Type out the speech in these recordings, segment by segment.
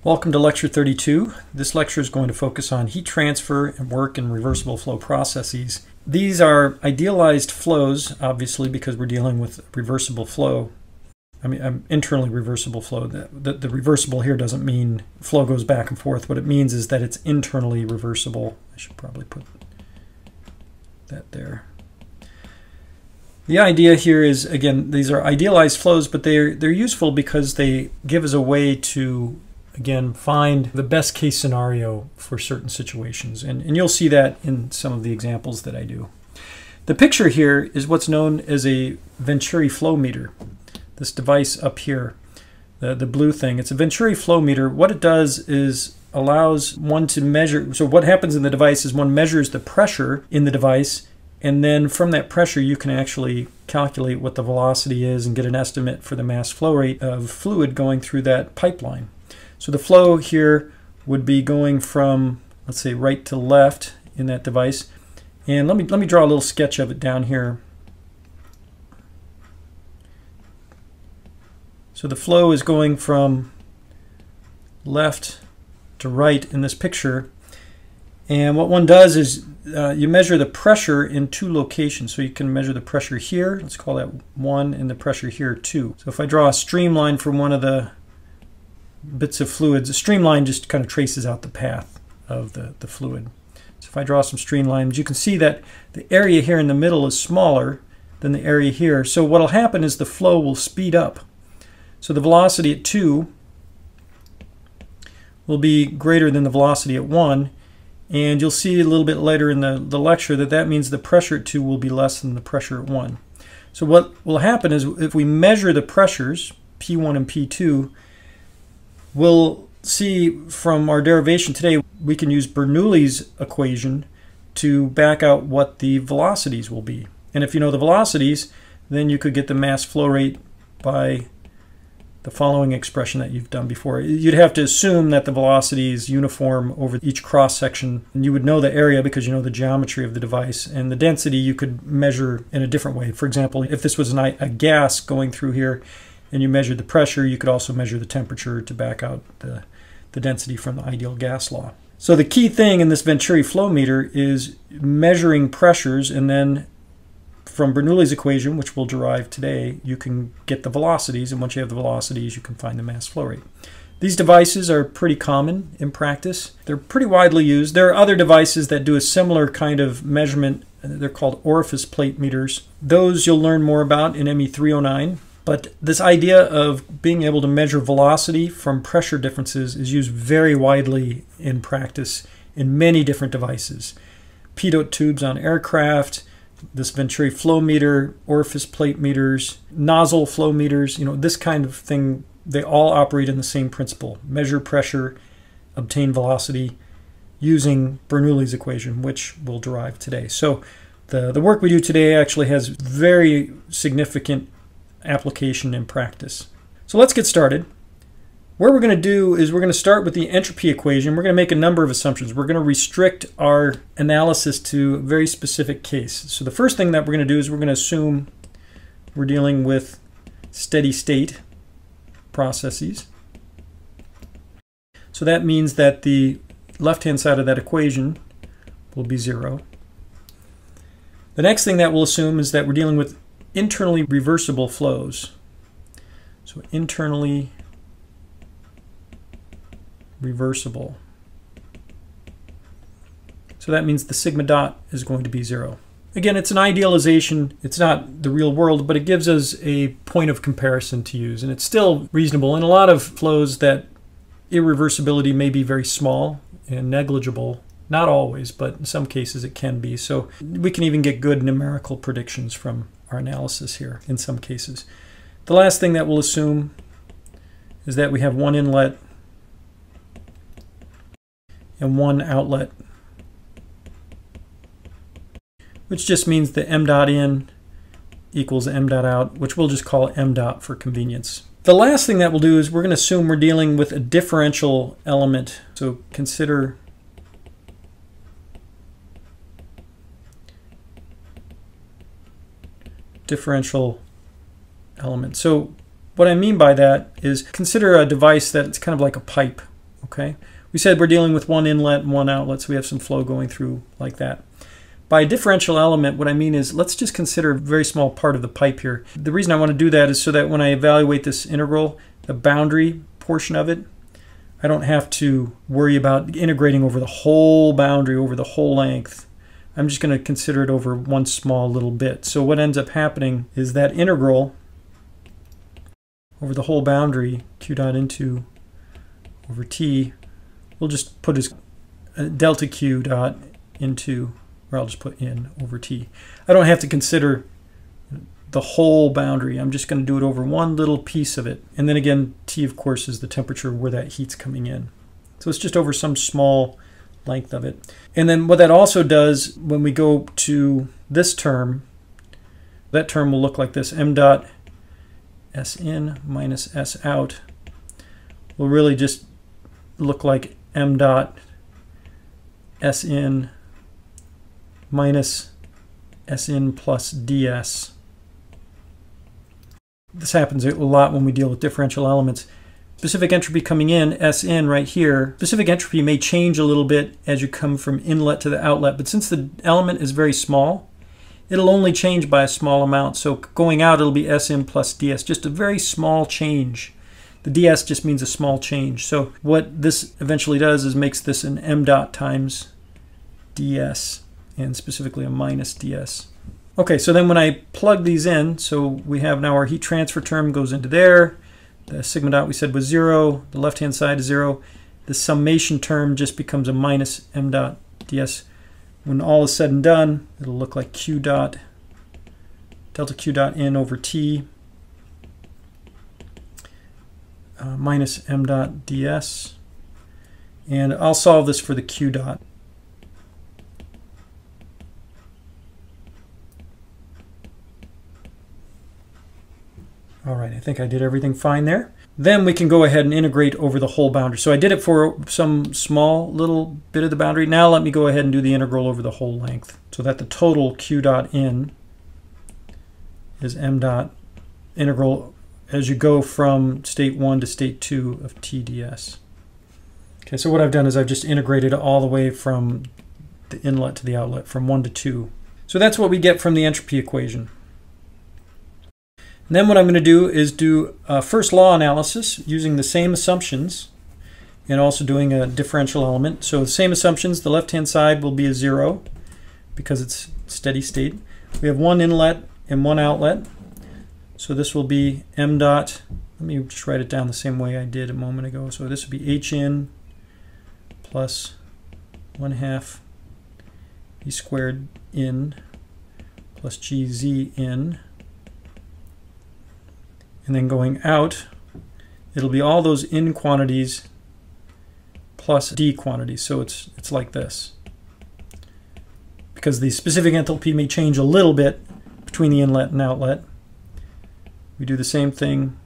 Welcome to Lecture 32. This lecture is going to focus on heat transfer and work in reversible flow processes. These are idealized flows, obviously, because we're dealing with reversible flow. Internally reversible flow. The reversible here doesn't mean flow goes back and forth. What it means is that it's internally reversible. I should probably put that there. The idea here is, again, these are idealized flows, but they're useful because they give us a way to, again, find the best case scenario for certain situations. And you'll see that in some of the examples that I do. The picture here is what's known as a Venturi flow meter. This device up here, the blue thing, it's a Venturi flow meter. What it does is allows one to measure, so what happens in the device is one measures the pressure in the device, and then from that pressure you can actually calculate what the velocity is and get an estimate for the mass flow rate of fluid going through that pipeline. So the flow here would be going from, let's say, right to left in that device. And let me draw a little sketch of it down here. So the flow is going from left to right in this picture. And what one does is you measure the pressure in two locations. So you can measure the pressure here, let's call that 1, and the pressure here 2. So if I draw a streamline from one of the bits of fluids, a streamline just kind of traces out the path of the fluid. So if I draw some streamlines, you can see that the area here in the middle is smaller than the area here. So what will happen is the flow will speed up. So the velocity at 2 will be greater than the velocity at 1, and you'll see a little bit later in the lecture that means the pressure at 2 will be less than the pressure at 1. So what will happen is if we measure the pressures, P1 and P2, we'll see from our derivation today, we can use Bernoulli's equation to back out what the velocities will be. And if you know the velocities, then you could get the mass flow rate by the following expression that you've done before. You'd have to assume that the velocity is uniform over each cross section, and you would know the area because you know the geometry of the device, and the density you could measure in a different way. For example, if this was a gas going through here and you measured the pressure, you could also measure the temperature to back out the density from the ideal gas law. So the key thing in this Venturi flow meter is measuring pressures, and then from Bernoulli's equation, which we'll derive today, you can get the velocities, and once you have the velocities, you can find the mass flow rate. These devices are pretty common in practice. They're pretty widely used. There are other devices that do a similar kind of measurement. They're called Orifice plate meters. Those you'll learn more about in ME 309. But this idea of being able to measure velocity from pressure differences is used very widely in practice in many different devices. Pitot tubes on aircraft, this Venturi flow meter, orifice plate meters, nozzle flow meters, this kind of thing, they all operate in the same principle. Measure pressure, obtain velocity using Bernoulli's equation, which we'll derive today. So the work we do today actually has very significant application in practice. So let's get started. What we're going to do is we're going to start with the entropy equation. We're going to make a number of assumptions. We're going to restrict our analysis to a very specific case. So the first thing that we're going to do is we're going to assume we're dealing with steady state processes. So that means that the left-hand side of that equation will be 0. The next thing that we'll assume is that we're dealing with internally reversible flows. So internally reversible. So that means the sigma dot is going to be 0. Again, it's an idealization. It's not the real world, but it gives us a point of comparison to use, and it's still reasonable. In a lot of flows, that irreversibility may be very small and negligible. Not always, but in some cases it can be. So we can even get good numerical predictions from our analysis here in some cases. The last thing that we'll assume is that we have one inlet and one outlet, which just means that m dot in equals m dot out, which we'll just call m dot for convenience. The last thing that we'll do is we're going to assume we're dealing with a differential element. So consider differential element. So what I mean by that is consider a device that's kind of like a pipe Okay, we said we're dealing with one inlet and one outlet, so we have some flow going through like that. By differential element, what I mean is, let's just consider a very small part of the pipe here. The reason I want to do that is so that when I evaluate this integral, the boundary portion of it, I don't have to worry about integrating over the whole boundary, over the whole length. I'm just going to consider it over one small little bit. So what ends up happening is that integral over the whole boundary, q dot into over t, we'll just put as delta q dot into, or I'll just put in over t. I don't have to consider the whole boundary. I'm just going to do it over one little piece of it. And then again, T of course is the temperature where that heat's coming in. So it's just over some small length of it. And then what that also does when we go to this term, that term will look like this. M dot S in minus S out will really just look like M dot S in minus S in plus ds. This happens a lot when we deal with differential elements. Specific entropy coming in, S in right here, specific entropy may change a little bit as you come from inlet to the outlet, but since the element is very small, it'll only change by a small amount. So going out, it'll be S in plus ds, just a very small change. The ds just means a small change. So what this eventually does is makes this an m dot times ds, and specifically a minus ds. Okay, so then when I plug these in, so we have now our heat transfer term goes into there. The sigma dot we said was 0. The left-hand side is 0. The summation term just becomes a minus m dot ds. When all is said and done, it'll look like q dot, delta q dot in over t minus m dot ds. And I'll solve this for the q dot. All right, I think I did everything fine there. Then we can go ahead and integrate over the whole boundary. So I did it for some small little bit of the boundary. Now let me go ahead and do the integral over the whole length, so that the total q dot in is m dot integral as you go from state 1 to state 2 of Tds. Okay, so what I've done is I've just integrated all the way from the inlet to the outlet, from 1 to 2. So that's what we get from the entropy equation. And then what I'm going to do is do a first law analysis using the same assumptions and also doing a differential element. So the same assumptions, the left-hand side will be a 0 because it's steady state. We have one inlet and one outlet. So this will be m dot, let me just write it down the same way I did a moment ago. So this would be h in plus 1/2 v squared in plus gz in. And then going out, it'll be all those in quantities plus d quantities. So it's like this. Because the specific enthalpy may change a little bit between the inlet and outlet. We do the same thing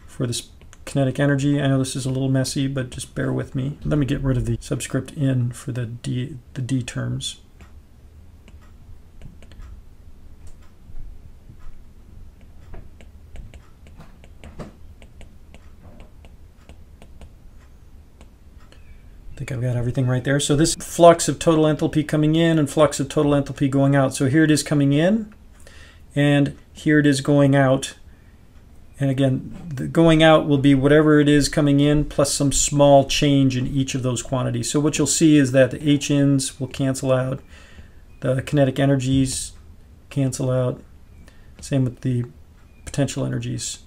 for this kinetic energy. I know this is a little messy, but just bear with me. Let me get rid of the subscript in for the d terms. I think I've got everything right there. So this flux of total enthalpy coming in and flux of total enthalpy going out. So here it is coming in and here it is going out. And again, the going out will be whatever it is coming in plus some small change in each of those quantities. So what you'll see is that the h-ins will cancel out, the kinetic energies cancel out, same with the potential energies.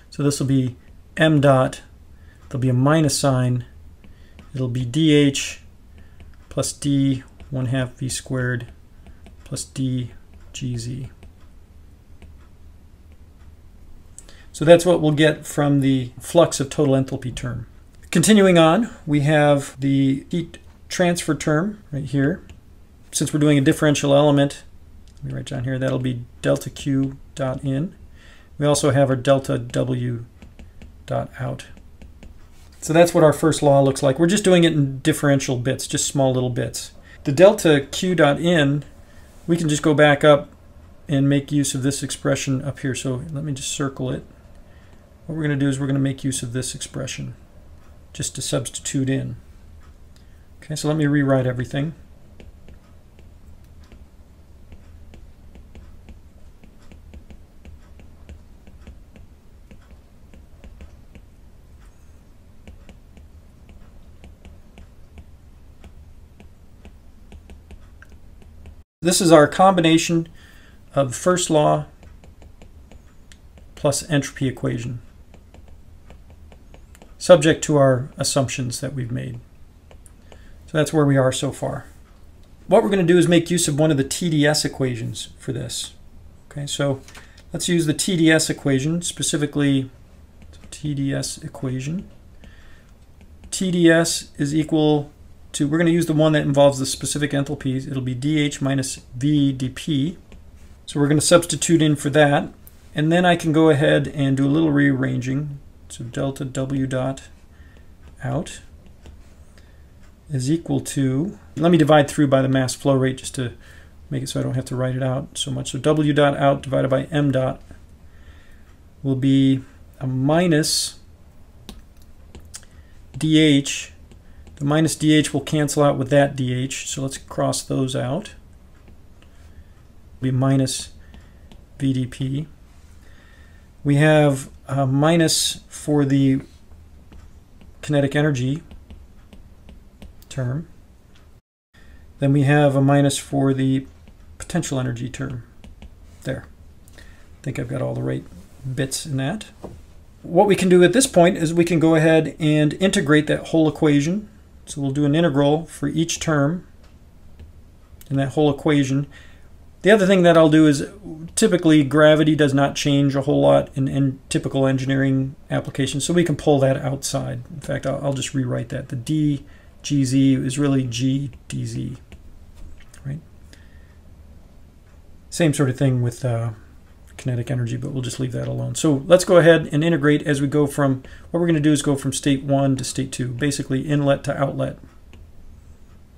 So this will be m dot, there'll be a minus sign, it'll be dH plus d 1/2 v squared plus d gz. So that's what we'll get from the flux of total enthalpy term. Continuing on, we have the heat transfer term right here. Since we're doing a differential element, let me write down here, that'll be delta q dot in. We also have our delta w dot out. So that's what our first law looks like. We're just doing it in differential bits, just small little bits. The delta q dot in, we can just go back up and make use of this expression up here. So let me just circle it. What we're going to do is we're going to make use of this expression just to substitute in. Okay, so let me rewrite everything. This is our combination of first law plus entropy equation, subject to our assumptions that we've made. So that's where we are so far. What we're going to do is make use of one of the TDS equations for this. Okay, so let's use the TDS equation, specifically TDS equation. TDS is equal to, we're going to use the one that involves the specific enthalpies. It'll be dH minus V dP. So we're going to substitute in for that. And then I can go ahead and do a little rearranging. So delta W dot out is equal to, let me divide through by the mass flow rate just to make it so I don't have to write it out so much. So W dot out divided by M dot will be a minus dH. The minus dH will cancel out with that dH, so let's cross those out. It'll be minus VdP. We have a minus for the kinetic energy term. Then we have a minus for the potential energy term. There. I think I've got all the right bits in that. What we can do at this point is we can go ahead and integrate that whole equation. So we'll do an integral for each term in that whole equation. The other thing that I'll do is, typically gravity does not change a whole lot in typical engineering applications, so we can pull that outside. In fact, I'll just rewrite that. The dGz is really g dz, right? Same sort of thing with kinetic energy, but we'll just leave that alone. So let's go ahead and integrate as we go from, what we're going to do is go from state 1 to state 2, basically inlet to outlet,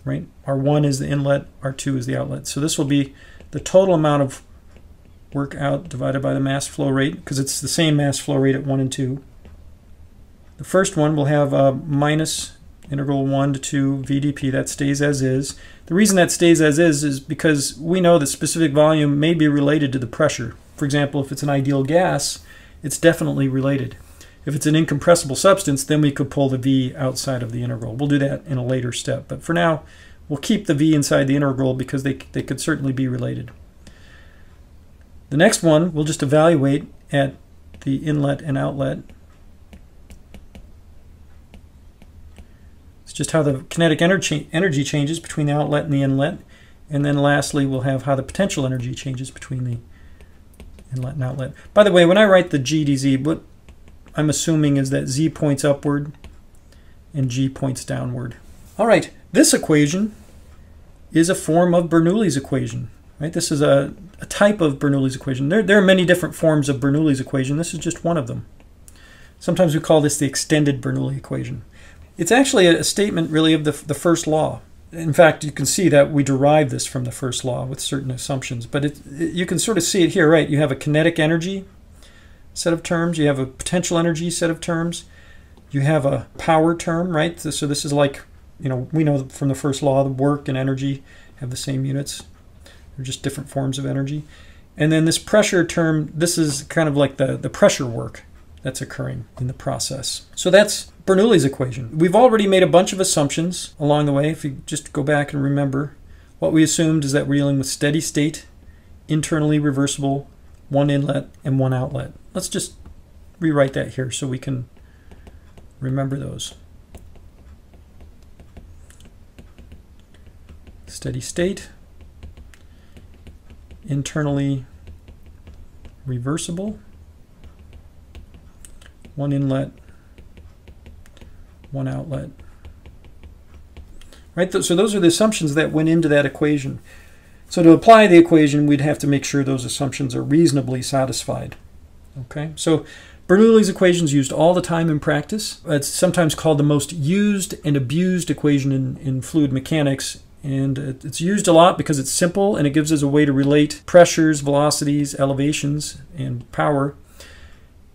right? R1 is the inlet, R2 is the outlet. So this will be the total amount of work out divided by the mass flow rate, because it's the same mass flow rate at 1 and 2. The first one will have a minus integral 1 to 2 VdP, that stays as is. The reason that stays as is because we know that specific volume may be related to the pressure. For example, if it's an ideal gas, it's definitely related. If it's an incompressible substance, then we could pull the V outside of the integral. We'll do that in a later step, but for now, we'll keep the V inside the integral because they could certainly be related. The next one, we'll just evaluate at the inlet and outlet. It's just how the kinetic energy changes between the outlet and the inlet. And then lastly, we'll have how the potential energy changes between the inlet and outlet. By the way, when I write the G dz, what I'm assuming is that Z points upward and G points downward. All right, this equation is a form of Bernoulli's equation. Right? This is a type of Bernoulli's equation. There are many different forms of Bernoulli's equation. This is just one of them. Sometimes we call this the extended Bernoulli equation. It's actually a statement really of the first law. In fact, you can see that we derive this from the first law with certain assumptions, but you can sort of see it here, right? You have a kinetic energy set of terms, you have a potential energy set of terms, you have a power term, right? So this is like, you know, we know from the first law, the work and energy have the same units. They're just different forms of energy. And then this pressure term, this is kind of like the pressure work that's occurring in the process. So that's Bernoulli's equation. We've already made a bunch of assumptions along the way. If you just go back and remember, what we assumed is that we're dealing with steady state, internally reversible, one inlet and one outlet. Let's just rewrite that here so we can remember those. Steady state, internally reversible, one inlet, one outlet. Right? So those are the assumptions that went into that equation. So to apply the equation, we'd have to make sure those assumptions are reasonably satisfied. Okay? So Bernoulli's equation is used all the time in practice. It's sometimes called the most used and abused equation in fluid mechanics, And it's used a lot because it's simple and it gives us a way to relate pressures, velocities, elevations, and power.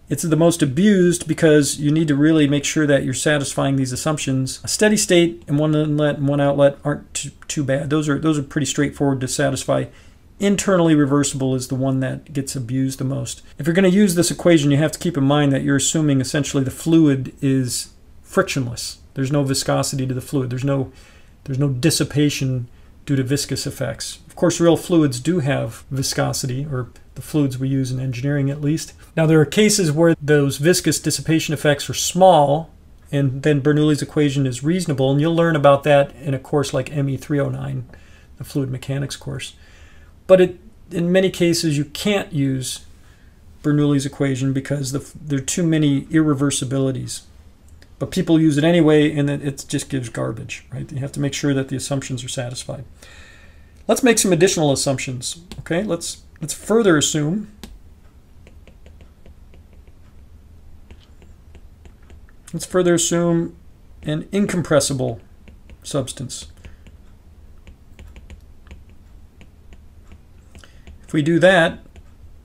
It's the most abused because you need to really make sure that you're satisfying these assumptions. A steady state and one inlet and one outlet aren't too bad. Those are pretty straightforward to satisfy. Internally reversible is the one that gets abused the most. If you're going to use this equation, you have to keep in mind that you're assuming essentially the fluid is frictionless. There's no viscosity to the fluid. There's no dissipation due to viscous effects. Of course, real fluids do have viscosity, or the fluids we use in engineering at least. Now, there are cases where those viscous dissipation effects are small, and then Bernoulli's equation is reasonable, and you'll learn about that in a course like ME 309, the fluid mechanics course. But in many cases, you can't use Bernoulli's equation because there are too many irreversibilities. But people use it anyway, and it just gives garbage, right? You have to make sure that the assumptions are satisfied. Let's make some additional assumptions, okay? Let's further assume an incompressible substance. If we do that,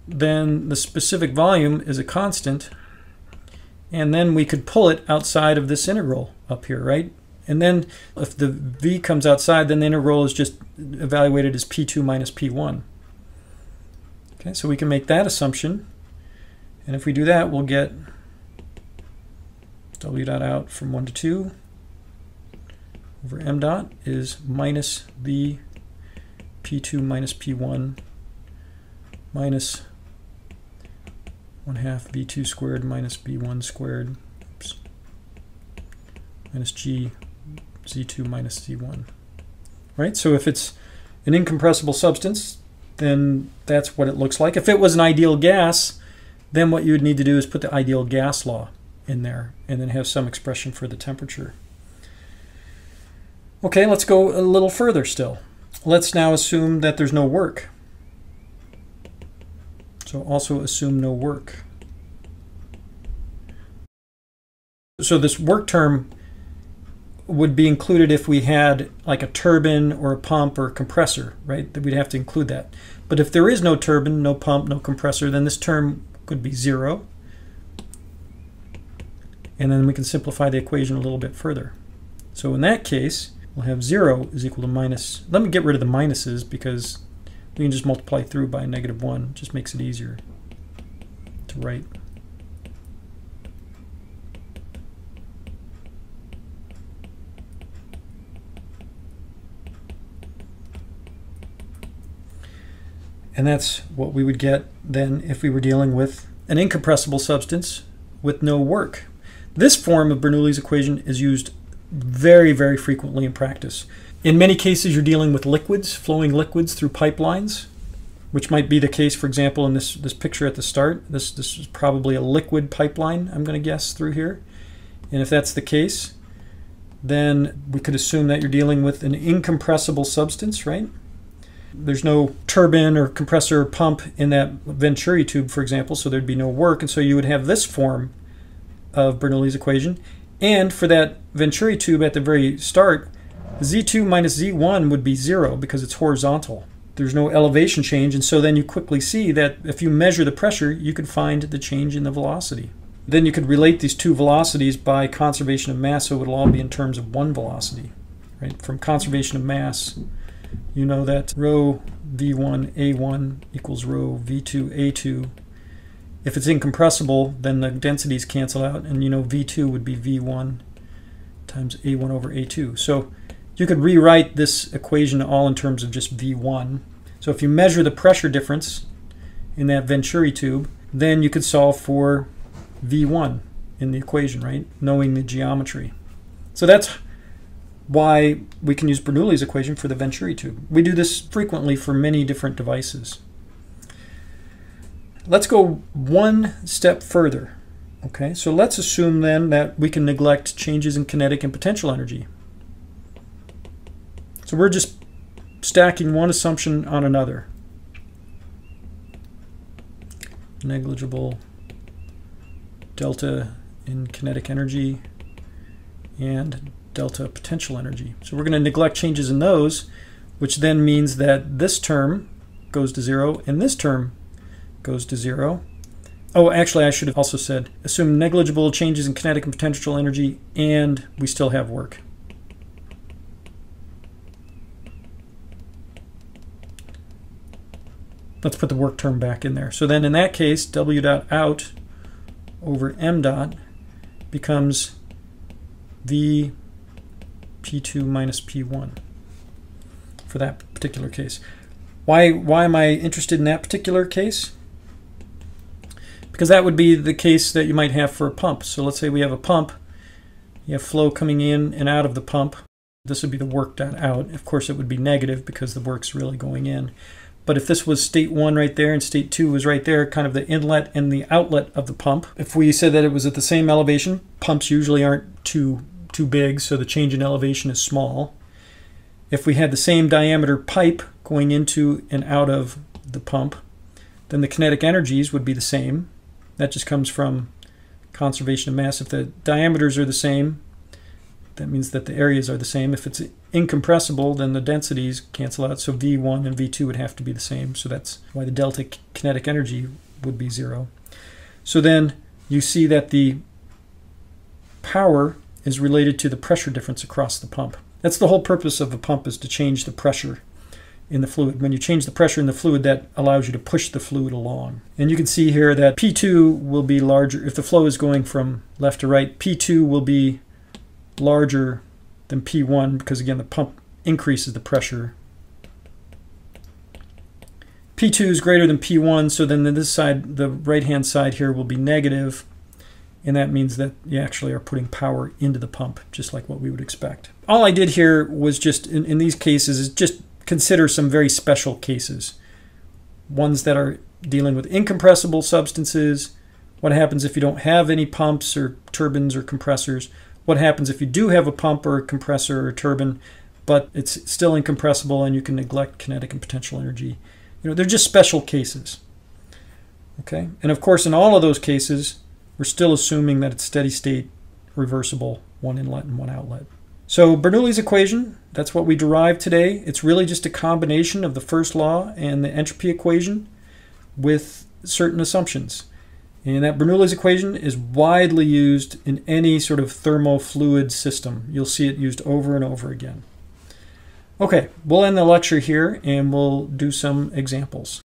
then the specific volume is a constant, and then we could pull it outside of this integral up here, right? And then if the v comes outside, then the integral is just evaluated as p2 minus p1. Okay, so we can make that assumption. And if we do that, we'll get w dot out from 1 to 2 over m dot is minus v p2 minus p1 minus 1/2 v2 squared minus b1 squared, oops, minus g z2 minus z1. Right? So if it's an incompressible substance, then that's what it looks like. If it was an ideal gas, then what you would need to do is put the ideal gas law in there and then have some expression for the temperature. Okay, let's go a little further still. Let's now assume that there's no work. So also assume no work. So this work term would be included if we had like a turbine or a pump or a compressor, right? That we'd have to include that. But if there is no turbine, no pump, no compressor, then this term could be 0. And then we can simplify the equation a little bit further. So in that case, we'll have 0 is equal to minus. Let me get rid of the minuses because we can just multiply through by -1. It just makes it easier to write. And that's what we would get then if we were dealing with an incompressible substance with no work. This form of Bernoulli's equation is used very, very frequently in practice. In many cases, you're dealing with liquids, flowing liquids through pipelines, which might be the case, for example, in this picture at the start. This is probably a liquid pipeline, I'm going to guess, through here. And if that's the case, then we could assume that you're dealing with an incompressible substance, right? There's no turbine or compressor or pump in that Venturi tube, for example, so there'd be no work. And so you would have this form of Bernoulli's equation. And for that Venturi tube at the very start, z2 minus z1 would be 0 because it's horizontal. There's no elevation change, and so then you quickly see that if you measure the pressure, you could find the change in the velocity. Then you could relate these two velocities by conservation of mass, so it would all be in terms of one velocity. Right? From conservation of mass, you know that rho v1 a1 equals rho v2 a2. If it's incompressible, then the densities cancel out, and you know v2 would be v1 times a1 over a2. So you could rewrite this equation all in terms of just v1. So if you measure the pressure difference in that Venturi tube, then you could solve for v1 in the equation, right? Knowing the geometry. So that's why we can use Bernoulli's equation for the Venturi tube. We do this frequently for many different devices. Let's go one step further. Okay, so let's assume then that we can neglect changes in kinetic and potential energy. So we're just stacking one assumption on another. Negligible delta in kinetic energy and delta potential energy. So we're going to neglect changes in those, which then means that this term goes to 0 and this term goes to 0. Oh, actually, I should have also said assume negligible changes in kinetic and potential energy, and we still have work. Let's put the work term back in there. So then in that case, W dot out over M dot becomes V P2 minus P1 for that particular case. Why am I interested in that particular case? Because that would be the case that you might have for a pump. So let's say we have a pump, you have flow coming in and out of the pump. This would be the work dot out. Of course, it would be negative because the work's really going in. But if this was state 1 right there and state 2 was right there, kind of the inlet and the outlet of the pump, if we said that it was at the same elevation, pumps usually aren't too big, so the change in elevation is small. If we had the same diameter pipe going into and out of the pump, then the kinetic energies would be the same. That just comes from conservation of mass. If the diameters are the same, that means that the areas are the same. If it's incompressible, then the densities cancel out. So V1 and V2 would have to be the same. So that's why the delta kinetic energy would be 0. So then you see that the power is related to the pressure difference across the pump. That's the whole purpose of a pump, is to change the pressure in the fluid. When you change the pressure in the fluid, that allows you to push the fluid along. And you can see here that P2 will be larger. If the flow is going from left to right, P2 will be larger than P1 because, again, the pump increases the pressure. P2 is greater than P1, so then this side, the right-hand side here, will be negative, and that means that you actually are putting power into the pump, just like what we would expect. All I did here was just, in these cases, is just consider some very special cases. Ones that are dealing with incompressible substances. What happens if you don't have any pumps or turbines or compressors? What happens if you do have a pump or a compressor or a turbine, but it's still incompressible and you can neglect kinetic and potential energy? You know, they're just special cases. Okay? And of course, in all of those cases, we're still assuming that it's steady state, reversible, one inlet and one outlet. So Bernoulli's equation, that's what we derived today. It's really just a combination of the first law and the entropy equation with certain assumptions. And that Bernoulli's equation is widely used in any sort of thermofluid system. You'll see it used over and over again. Okay, we'll end the lecture here and we'll do some examples.